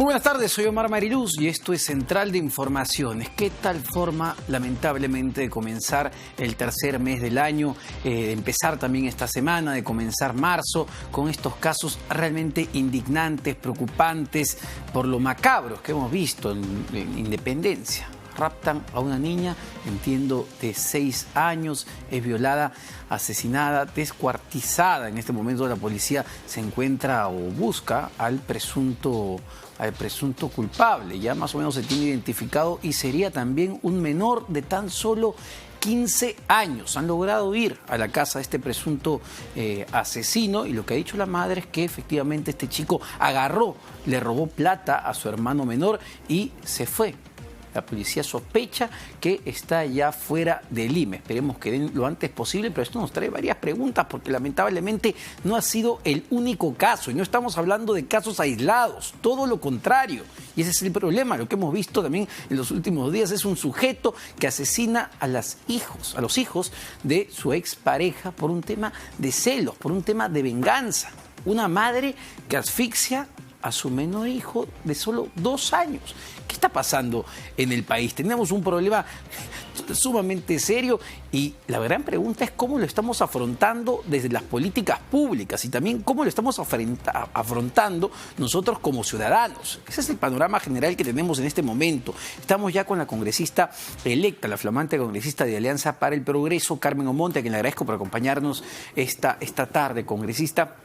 Muy buenas tardes, soy Omar Mariluz y esto es Central de Informaciones. ¿Qué tal forma, lamentablemente, de comenzar el tercer mes del año, de empezar también esta semana, de comenzar marzo, con estos casos realmente indignantes, preocupantes, por lo macabros que hemos visto en Independencia? Raptan a una niña, entiendo, de 6 años, es violada, asesinada, descuartizada. En este momento la policía se encuentra o busca al presunto culpable. Ya más o menos se tiene identificado y sería también un menor de tan solo 15 años. Han logrado ir a la casa de este presunto asesino y lo que ha dicho la madre es que efectivamente este chico le robó plata a su hermano menor y se fue. La policía sospecha que está ya fuera del IME. Esperemos que den lo antes posible, pero esto nos trae varias preguntas porque lamentablemente no ha sido el único caso y no estamos hablando de casos aislados, todo lo contrario. Y ese es el problema. Lo que hemos visto también en los últimos días es un sujeto que asesina a los hijos de su expareja por un tema de celos, por un tema de venganza. Una madre que asfixia a su menor hijo de solo 2 años. ¿Qué está pasando en el país? Tenemos un problema sumamente serio y la gran pregunta es cómo lo estamos afrontando desde las políticas públicas y también cómo lo estamos afrontando nosotros como ciudadanos. Ese es el panorama general que tenemos en este momento. Estamos ya con la congresista electa, la flamante congresista de Alianza para el Progreso, Carmen Omonte, a quien le agradezco por acompañarnos esta tarde, congresista.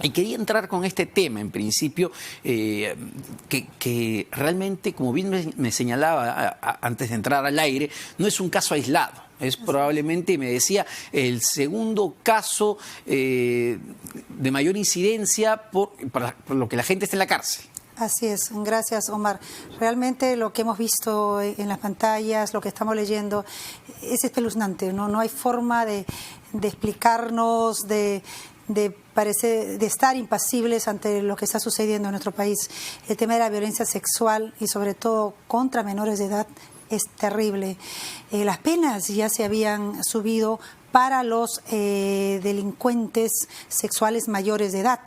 Y quería entrar con este tema, en principio, que realmente, como bien me señalaba antes de entrar al aire, no es un caso aislado. Es probablemente, me decía, el segundo caso de mayor incidencia por lo que la gente está en la cárcel. Así es, gracias Omar. Realmente lo que hemos visto en las pantallas, lo que estamos leyendo, es espeluznante, no hay forma de explicarnos, de estar impasibles ante lo que está sucediendo en nuestro país. El tema de la violencia sexual y sobre todo contra menores de edad es terrible. Las penas ya se habían subido para los delincuentes sexuales mayores de edad.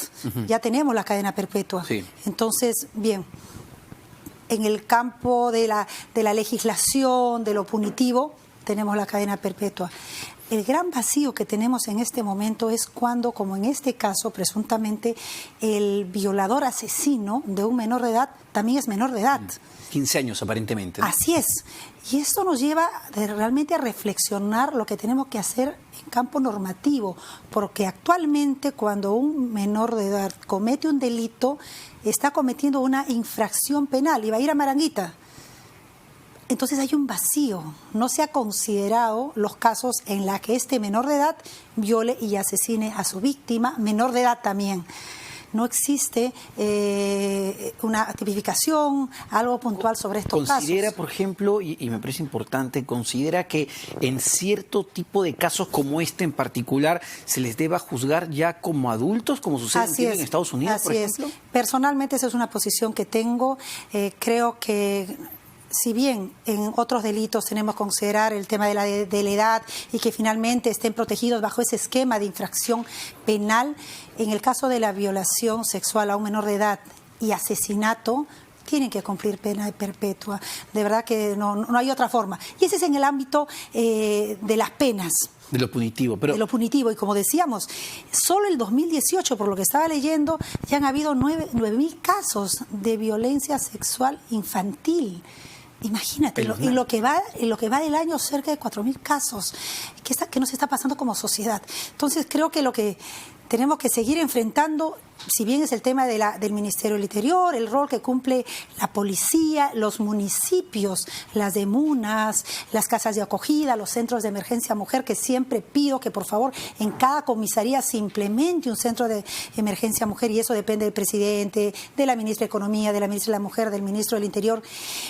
Ya tenemos la cadena perpetua. Sí. Entonces, bien, en el campo de la legislación, de lo punitivo, tenemos la cadena perpetua. El gran vacío que tenemos en este momento es cuando, como en este caso, presuntamente, el violador asesino de un menor de edad también es menor de edad. 15 años aparentemente, ¿no? Así es. Y esto nos lleva realmente a reflexionar lo que tenemos que hacer en campo normativo, porque actualmente cuando un menor de edad comete un delito, está cometiendo una infracción penal y va a ir a Maranguita. Entonces hay un vacío, no se ha considerado los casos en los que este menor de edad viole y asesine a su víctima, menor de edad también. No existe una tipificación, algo puntual sobre estos casos. Considera, por ejemplo, y me parece importante, considera que en cierto tipo de casos como este en particular se les deba juzgar ya como adultos, como sucede en Estados Unidos, por ejemplo. Así es. Personalmente esa es una posición que tengo. Creo que si bien en otros delitos tenemos que considerar el tema de la edad y que finalmente estén protegidos bajo ese esquema de infracción penal, en el caso de la violación sexual a un menor de edad y asesinato, tienen que cumplir pena perpetua. De verdad que no hay otra forma. Y ese es en el ámbito de las penas. De lo punitivo. De lo punitivo. Y como decíamos, solo el 2018, por lo que estaba leyendo, ya han habido 9.000 casos de violencia sexual infantil. Imagínate, en lo que va del año, cerca de 4.000 casos. ¿Qué nos está pasando como sociedad? Entonces creo que lo que tenemos que seguir enfrentando, si bien es el tema del Ministerio del Interior, el rol que cumple la policía, los municipios, las demunas, las casas de acogida, los centros de emergencia mujer, que siempre pido que por favor en cada comisaría se implemente un centro de emergencia mujer, y eso depende del presidente, de la ministra de Economía, de la ministra de la Mujer, del ministro del Interior,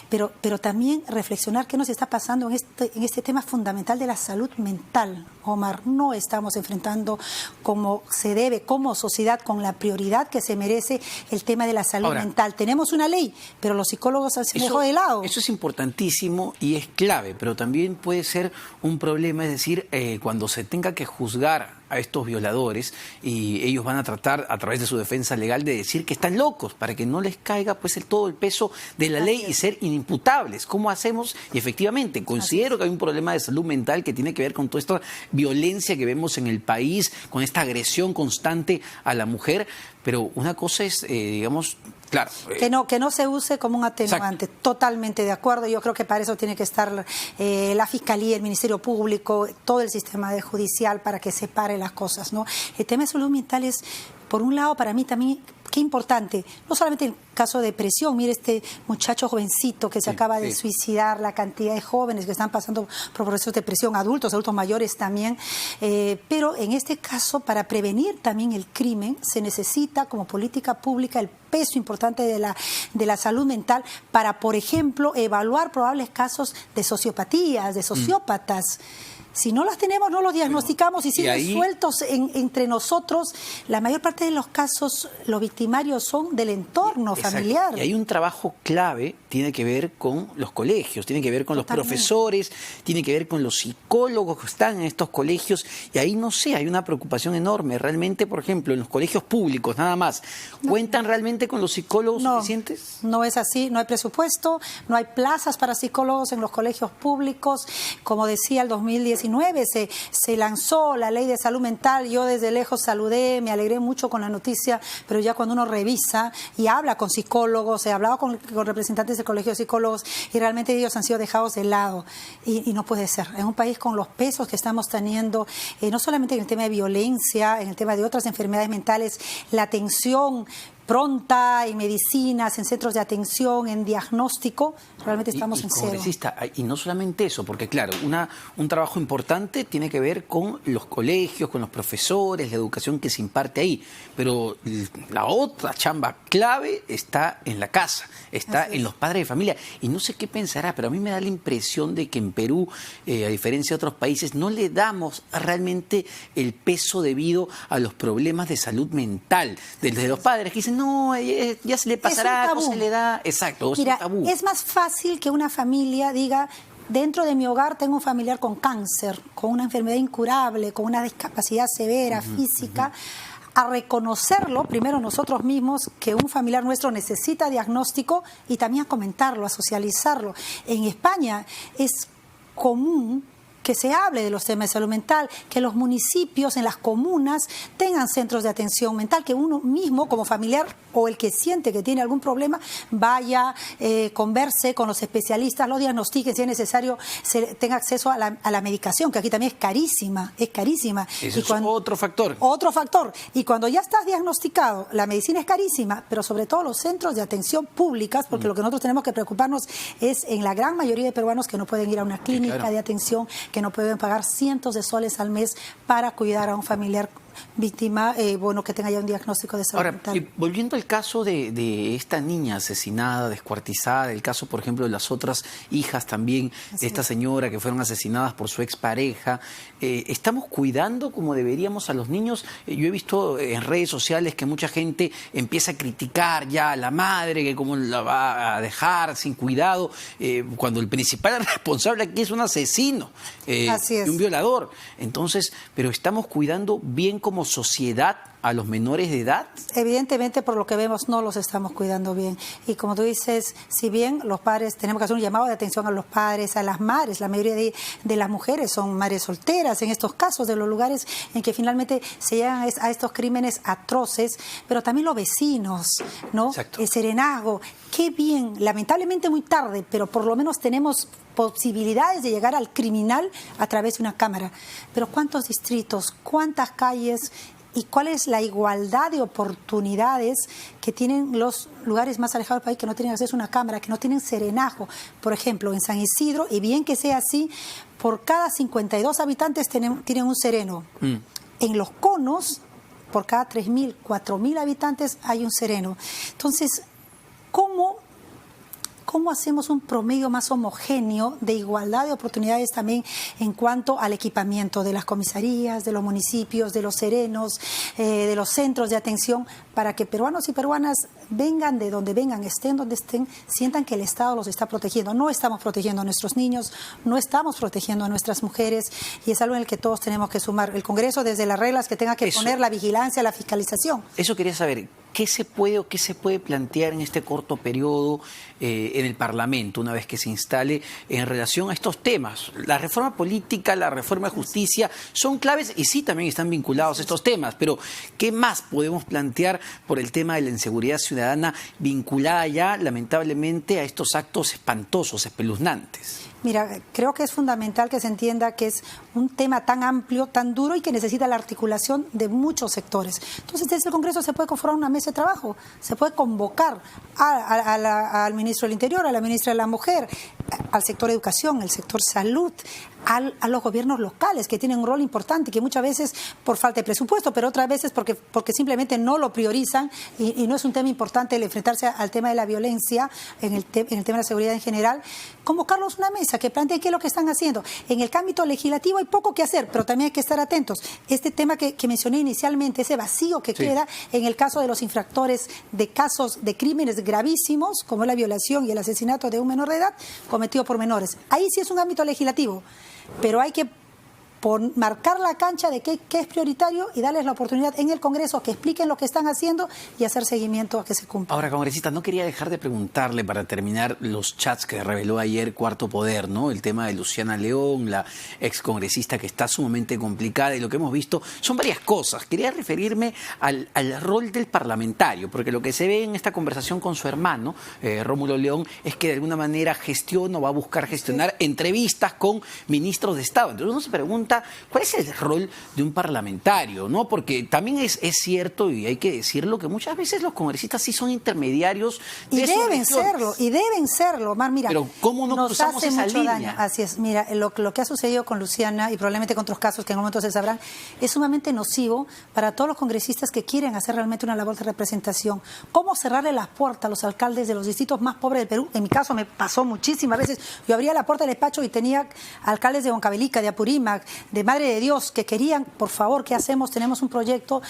pero también reflexionar qué nos está pasando en este tema fundamental de la salud mental. Omar, no estamos enfrentando como se debe, como sociedad, con la prioridad que se merece el tema de la salud mental. Tenemos una ley, pero los psicólogos se han dejado de lado. Eso es importantísimo y es clave, pero también puede ser un problema, es decir, cuando se tenga que juzgar a estos violadores y ellos van a tratar a través de su defensa legal de decir que están locos para que no les caiga pues todo el peso de la ley y ser inimputables. ¿Cómo hacemos? Y efectivamente considero que hay un problema de salud mental que tiene que ver con toda esta violencia que vemos en el país, con esta agresión constante a la mujer, pero una cosa es, digamos, claro. Que no se use como un atenuante. Exacto. Totalmente de acuerdo. Yo creo que para eso tiene que estar la Fiscalía, el Ministerio Público, todo el sistema judicial para que separe las cosas, ¿no? El tema de salud mental es, por un lado, para mí también, qué importante, no solamente el caso de depresión, mire este muchacho jovencito que se acaba de suicidar, la cantidad de jóvenes que están pasando por procesos de depresión, adultos mayores también, pero en este caso, para prevenir también el crimen, se necesita como política pública el peso importante de la salud mental para, por ejemplo, evaluar probables casos de sociopatías, de sociópatas. Si no las tenemos, no los diagnosticamos y siguen sueltos entre nosotros. La mayor parte de los casos, los victimarios son del entorno familiar. Y hay un trabajo clave, tiene que ver con los colegios, tiene que ver con los profesores, tiene que ver con los psicólogos que están en estos colegios. Y ahí, no sé, hay una preocupación enorme. Realmente, por ejemplo, en los colegios públicos, nada más, ¿cuentan realmente con los psicólogos suficientes? No es así, no hay presupuesto, no hay plazas para psicólogos en los colegios públicos. Como decía, el 2019 se lanzó la ley de salud mental. Yo desde lejos saludé, me alegré mucho con la noticia, pero ya cuando uno revisa y habla con psicólogos, he hablado con representantes del colegio de psicólogos y realmente ellos han sido dejados de lado y no puede ser. En un país con los pesos que estamos teniendo, no solamente en el tema de violencia, en el tema de otras enfermedades mentales, la atención pronta, en medicinas, en centros de atención, en diagnóstico, realmente estamos en cero. Y no solamente eso, porque claro, un trabajo importante tiene que ver con los colegios, con los profesores, la educación que se imparte ahí, pero la otra chamba clave está en la casa, está en los padres de familia. Y no sé qué pensará, pero a mí me da la impresión de que en Perú, a diferencia de otros países, no le damos realmente el peso debido a los problemas de salud mental de los padres que dicen, no, ya se le pasará, no se le da. Exacto, mira, es un tabú. Es más fácil que una familia diga, dentro de mi hogar tengo un familiar con cáncer, con una enfermedad incurable, con una discapacidad severa, física, a reconocerlo, primero nosotros mismos, que un familiar nuestro necesita diagnóstico y también a comentarlo, a socializarlo. En España es común que se hable de los temas de salud mental, que los municipios, en las comunas, tengan centros de atención mental, que uno mismo como familiar o el que siente que tiene algún problema vaya, converse con los especialistas, lo diagnostiquen, si es necesario, tenga acceso a la medicación, que aquí también es carísima, es carísima. Ese es otro factor. Otro factor. Y cuando ya estás diagnosticado, la medicina es carísima, pero sobre todo los centros de atención públicas, porque lo que nosotros tenemos que preocuparnos es en la gran mayoría de peruanos que no pueden ir a una clínica de atención, que no pueden pagar cientos de soles al mes para cuidar a un familiar víctima, que tenga ya un diagnóstico de salud mental. Y volviendo al caso de esta niña asesinada, descuartizada, el caso, por ejemplo, de las otras hijas también, de esta señora que fueron asesinadas por su expareja, ¿estamos cuidando como deberíamos a los niños? Yo he visto en redes sociales que mucha gente empieza a criticar ya a la madre, que cómo la va a dejar sin cuidado, cuando el principal responsable aquí es un asesino, y un violador. Entonces, pero ¿estamos cuidando bien como sociedad a los menores de edad? Evidentemente, por lo que vemos, no los estamos cuidando bien. Y como tú dices, si bien los padres, tenemos que hacer un llamado de atención a los padres, a las madres, la mayoría de las mujeres son madres solteras en estos casos, de los lugares en que finalmente se llegan a estos crímenes atroces, pero también los vecinos, ¿no? Exacto. El serenazgo. Qué bien, lamentablemente muy tarde, pero por lo menos tenemos posibilidades de llegar al criminal a través de una cámara. Pero ¿cuántos distritos, cuántas calles y cuál es la igualdad de oportunidades que tienen los lugares más alejados del país que no tienen acceso a una cámara, que no tienen serenazgo? Por ejemplo, en San Isidro, y bien que sea así, por cada 52 habitantes tienen un sereno. En Los Conos, por cada 3.000, 4.000 habitantes hay un sereno. Entonces, ¿cómo hacemos un promedio más homogéneo de igualdad de oportunidades también en cuanto al equipamiento de las comisarías, de los municipios, de los serenos, de los centros de atención, para que peruanos y peruanas vengan de donde vengan, estén donde estén, sientan que el Estado los está protegiendo. No estamos protegiendo a nuestros niños, no estamos protegiendo a nuestras mujeres, y es algo en el que todos tenemos que sumar. El Congreso, desde las reglas que tenga que poner, la vigilancia, la fiscalización. Eso quería saber. ¿Qué se puede plantear en este corto periodo en el Parlamento, una vez que se instale, en relación a estos temas? La reforma política, la reforma de justicia son claves y sí también están vinculados a estos temas, pero ¿qué más podemos plantear por el tema de la inseguridad ciudadana vinculada ya, lamentablemente, a estos actos espantosos, espeluznantes? Mira, creo que es fundamental que se entienda que es un tema tan amplio, tan duro y que necesita la articulación de muchos sectores. Entonces, desde el Congreso se puede conformar una mesa de trabajo, se puede convocar al ministro del Interior, a la ministra de la Mujer, al sector educación, al sector salud, a los gobiernos locales, que tienen un rol importante, que muchas veces por falta de presupuesto, pero otras veces porque simplemente no lo priorizan y no es un tema importante el enfrentarse al tema de la violencia, en el tema de la seguridad en general. Convocarlos a una mesa que planteen qué es lo que están haciendo. En el ámbito legislativo hay poco que hacer, pero también hay que estar atentos. Este tema que mencioné inicialmente, ese vacío que queda en el caso de los infractores de casos de crímenes gravísimos, como la violación y el asesinato de un menor de edad cometido por menores. Ahí sí es un ámbito legislativo, pero hay que marcar la cancha de qué es prioritario y darles la oportunidad en el Congreso que expliquen lo que están haciendo y hacer seguimiento a que se cumpla. Ahora, congresista, no quería dejar de preguntarle, para terminar, los chats que reveló ayer Cuarto Poder, ¿no? El tema de Luciana León, la excongresista que está sumamente complicada, y lo que hemos visto son varias cosas. Quería referirme al rol del parlamentario, porque lo que se ve en esta conversación con su hermano, Rómulo León, es que de alguna manera gestiona o va a buscar gestionar entrevistas con ministros de Estado. Entonces uno se pregunta, ¿cuál es el rol de un parlamentario? ¿No? Porque también es cierto, y hay que decirlo, que muchas veces los congresistas sí son intermediarios de y deben serlo, Omar. Mira, pero ¿cómo no nos cruzamos hace esa mucho línea? Daño. Así es. Mira, lo que ha sucedido con Luciana y probablemente con otros casos que en un momento se sabrán, es sumamente nocivo para todos los congresistas que quieren hacer realmente una labor de representación. ¿Cómo cerrarle las puertas a los alcaldes de los distritos más pobres del Perú? En mi caso me pasó muchísimas veces. Yo abría la puerta del despacho y tenía alcaldes de Huancavelica, de Apurímac, de Madre de Dios, que querían, por favor, ¿qué hacemos? Tenemos un proyecto,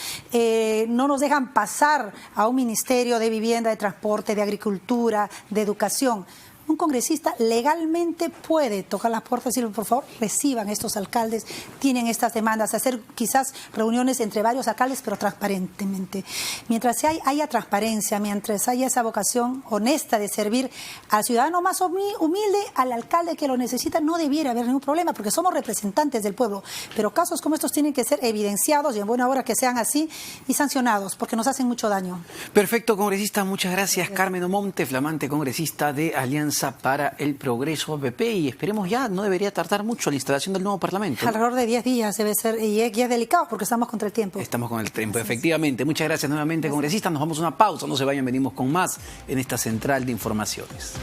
no nos dejan pasar a un ministerio de vivienda, de transporte, de agricultura, de educación. Un congresista legalmente puede tocar las puertas y decir, por favor, reciban estos alcaldes, tienen estas demandas, hacer quizás reuniones entre varios alcaldes, pero transparentemente. Mientras haya transparencia, mientras haya esa vocación honesta de servir al ciudadano más humilde, al alcalde que lo necesita, no debiera haber ningún problema, porque somos representantes del pueblo. Pero casos como estos tienen que ser evidenciados y en buena hora que sean así y sancionados, porque nos hacen mucho daño. Perfecto, congresista, muchas gracias. Carmen Omonte, flamante congresista de Alianza para el Progreso APP, y esperemos ya, no debería tardar mucho la instalación del nuevo Parlamento. Alrededor de 10 días debe ser, y es delicado porque estamos contra el tiempo. Estamos con el tiempo, efectivamente. Muchas gracias nuevamente, congresistas. Nos vamos a una pausa, no se vayan, venimos con más en esta central de informaciones.